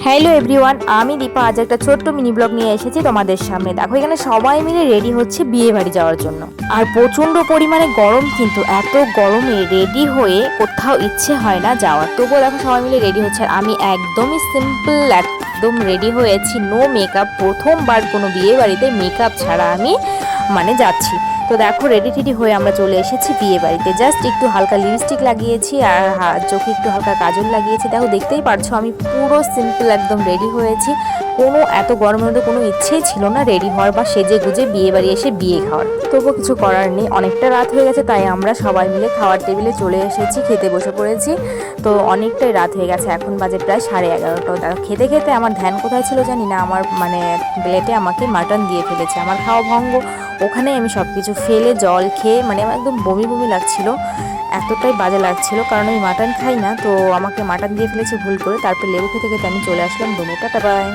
Hello everyone, আমি দীপা আজ একটা ছোট্ট মিনি ব্লগ নিয়ে এসেছি তোমাদের সামনে। দেখো এখানে সবাই মিলে রেডি হচ্ছে বিয়ে বাড়ি যাওয়ার জন্য। আর প্রচন্ড পরিমাণে গরম, কিন্তু এত গরমে রেডি হয়ে কোথাও ইচ্ছে হয় না যাওয়ার। তবুও দেখো সবাই মিলে রেডি হচ্ছে, আর আমি একদমই সিম্পল একদম রেডি হয়েছি, নো মেকআপ। প্রথমবার কোনো বিয়ে বাড়িতে মেকআপ ছাড়া আমি যাচ্ছি। তো দেখো রেডি টেডি হয়ে আমরা চলে এসেছি বিয়ে বাড়িতে। জাস্ট একটু হালকা লিপস্টিক লাগিয়েছি আর চোখে একটু হালকা কাজল লাগিয়েছি। দেখো দেখতেই পারছো আমি পুরো সিম্পল একদম রেডি হয়েছি। কোনো এত গরমের মধ্যে কোনো ইচ্ছেই ছিল না রেডি হওয়ার বা সেজে গুজে বিয়ে বাড়ি এসে বিয়ে খাওয়ার। তবুও কিছু করার নেই, অনেকটা রাত হয়ে গেছে, তাই আমরা সবাই মিলে খাওয়ার টেবিলে চলে এসেছি, খেতে বসে পড়েছি। তো অনেকটাই রাত হয়ে গেছে, এখন বাজে প্রায় 11:30। দেখো খেতে খেতে আমার ধ্যান কোথায় ছিল জানি না, আমার প্লেটে আমাকে মাটন দিয়ে ফেলেছে। আমার খাওয়া ভঙ্গ, ওখানে আমি সব কিছু ফেলে জল খেয়ে আমার একদম বমি বমি লাগছিল, এতটাই বাজে লাগছিল, কারণ আমি মাটন খাই না। তো আমাকে মাটন দিয়ে ফেলেছে ভুল করে। তারপর লেবু খেতে খেতে আমি চলে আসলাম রুমে। Tata bye.